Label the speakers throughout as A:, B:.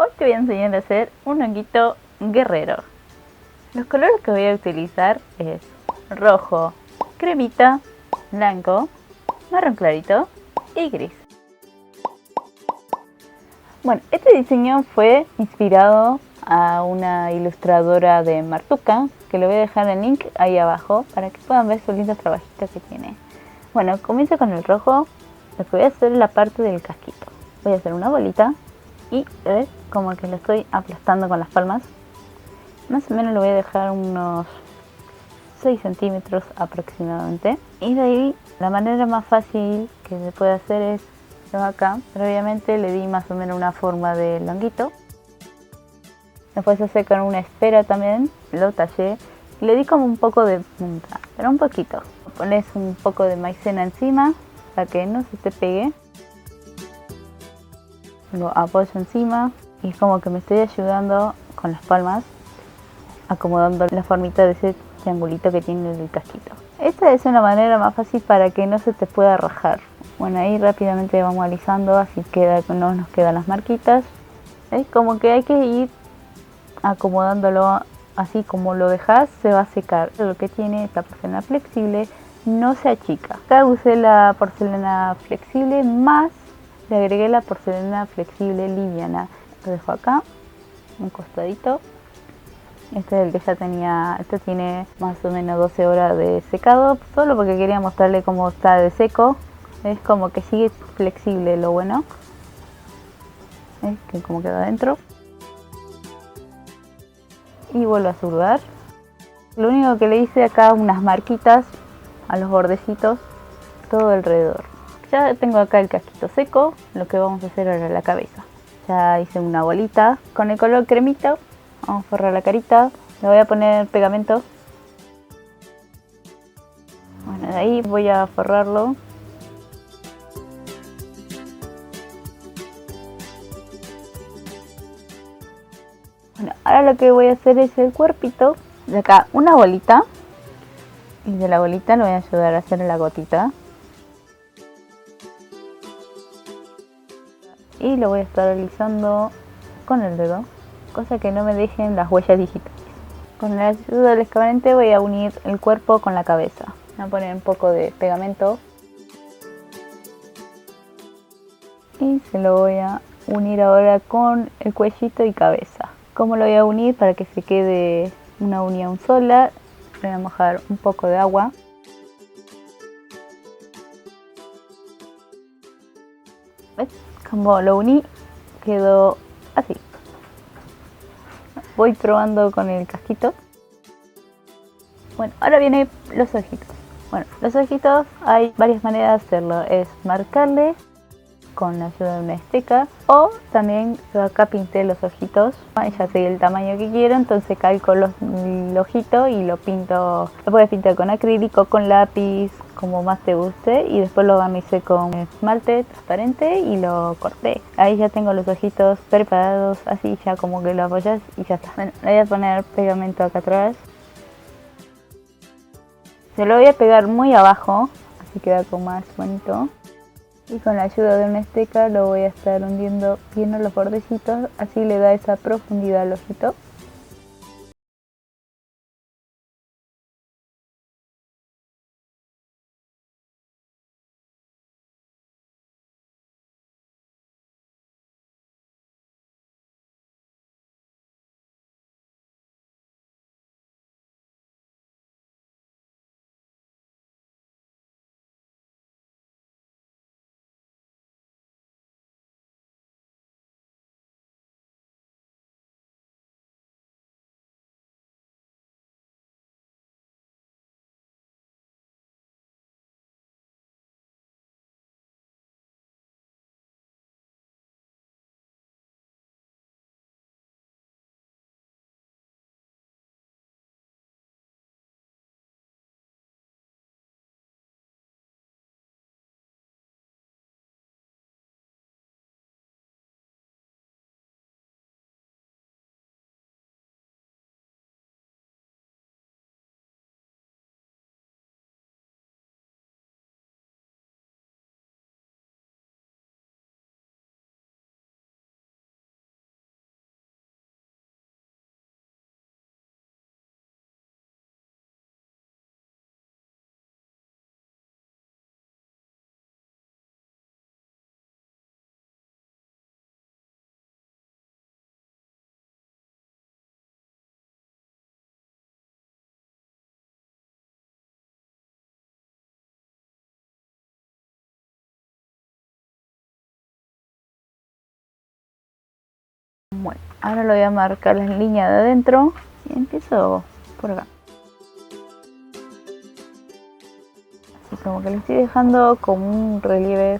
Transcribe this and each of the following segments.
A: Hoy te voy a enseñar a hacer un honguito guerrero. Los colores que voy a utilizar es rojo, cremita, blanco, marrón clarito y gris. Bueno, este diseño fue inspirado a una ilustradora de Martuca, que le voy a dejar el link ahí abajo para que puedan ver sus lindos trabajitos que tiene. Bueno, comienzo con el rojo. Lo que voy a hacer es la parte del casquito. Voy a hacer una bolita y como que lo estoy aplastando con las palmas. Más o menos lo voy a dejar unos 6 centímetros aproximadamente. Y de ahí la manera más fácil que se puede hacer es acá. Pero obviamente le di más o menos una forma de longuito. Después hacer con una esfera también, lo tallé. Y le di como un poco de punta, pero un poquito. Pones un poco de maicena encima para que no se te pegue. Lo apoyo encima y es como que me estoy ayudando con las palmas, acomodando la formita de ese triangulito que tiene el casquito. Esta es una manera más fácil para que no se te pueda rajar. Bueno, ahí rápidamente vamos alisando, así queda, no nos quedan las marquitas. Es como que hay que ir acomodándolo así como lo dejas, se va a secar. Lo que tiene esta porcelana flexible no se achica. Acá usé la porcelana flexible más le agregué la porcelana flexible liviana. Lo dejo acá, un costadito. Este es el que ya tenía, este tiene más o menos 12 horas de secado, solo porque quería mostrarle cómo está de seco. Es como que sigue flexible, lo bueno. ¿Ves? Que como queda adentro. Y vuelvo a zurdar. Lo único que le hice acá unas marquitas a los bordecitos, todo alrededor. Ya tengo acá el casquito seco, lo que vamos a hacer ahora es la cabeza. Ya hice una bolita con el color cremita, vamos a forrar la carita, le voy a poner pegamento. Bueno, de ahí voy a forrarlo. Bueno, ahora lo que voy a hacer es el cuerpito. De acá una bolita y de la bolita le voy a ayudar a hacer la gotita. Y lo voy a estar alisando con el dedo, cosa que no me dejen las huellas digitales. Con la ayuda del escabante voy a unir el cuerpo con la cabeza. Voy a poner un poco de pegamento y se lo voy a unir ahora con el cuellito y cabeza. ¿Cómo lo voy a unir? Para que se quede una unión sola, voy a mojar un poco de agua. ¿Ves? Como lo uní, quedó así. Voy probando con el casquito. Bueno, ahora vienen los ojitos. Bueno, los ojitos hay varias maneras de hacerlo. Es marcarle con la ayuda de una esteca, o también yo acá pinté los ojitos. Ya sé el tamaño que quiero, entonces calco el ojito y lo pinto. Lo puedes pintar con acrílico, con lápiz, como más te guste, y después lo barnicé con esmalte transparente y lo corté. Ahí ya tengo los ojitos preparados, así ya como que lo apoyas y ya está. Bueno, le voy a poner pegamento acá atrás. Se lo voy a pegar muy abajo, así queda como más bonito. Y con la ayuda de una esteca lo voy a estar hundiendo bien en los bordecitos, así le da esa profundidad al ojito. Bueno, ahora lo voy a marcar las líneas de adentro y empiezo por acá. Así como que le estoy dejando como un relieve.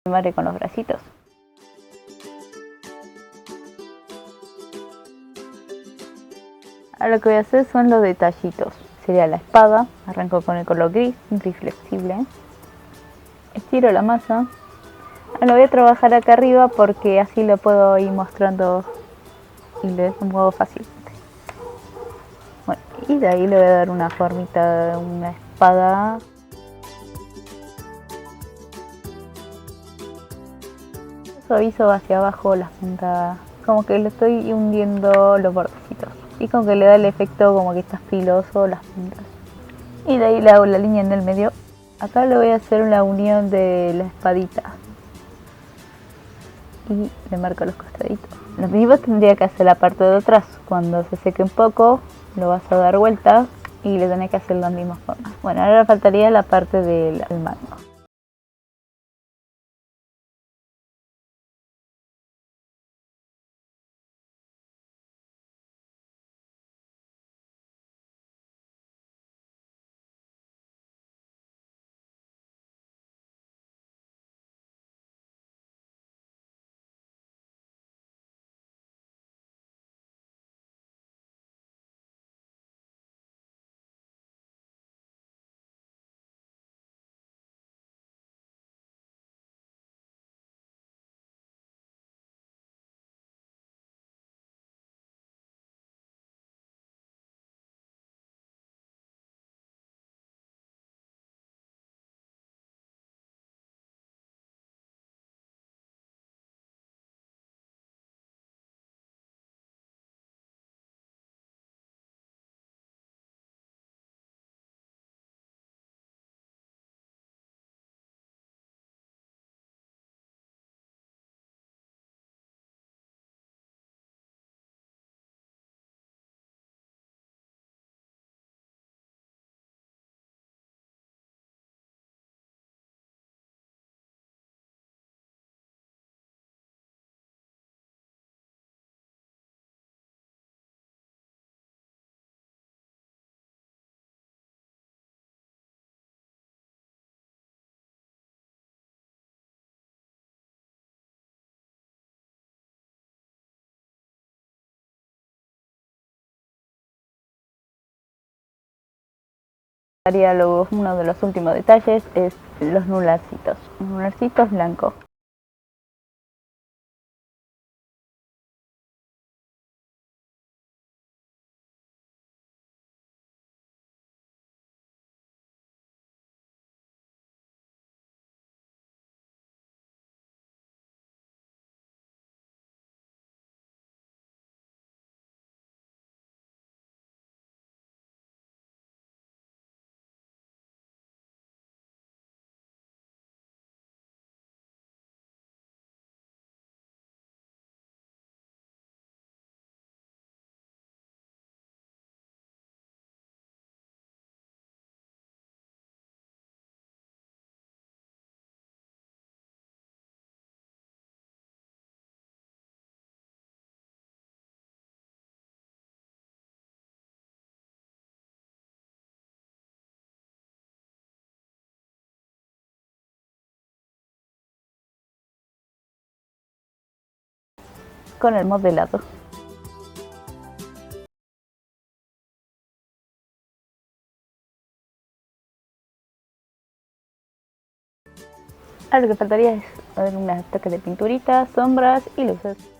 A: Amarre con los bracitos. Ahora lo que voy a hacer son los detallitos. Sería la espada, arranco con el color gris, gris flexible. Estiro la masa. Ahora lo voy a trabajar acá arriba porque así lo puedo ir mostrando y lo muevo fácilmente. Bueno, y de ahí le voy a dar una formita de una espada. Suavizo hacia abajo las puntas, como que le estoy hundiendo los bordecitos. Y como que le da el efecto como que está filoso las puntas. Y de ahí le hago la línea en el medio. Acá le voy a hacer una unión de la espadita. Y le marco los costaditos. Lo mismo tendría que hacer la parte de atrás. Cuando se seque un poco, lo vas a dar vuelta y le tenés que hacer la misma forma. Bueno, ahora faltaría la parte del mango. Haría luego uno de los últimos detalles es los nunarcitos blancos. Con el modelado. Ahora lo que faltaría es unas toques de pinturita, sombras y luces.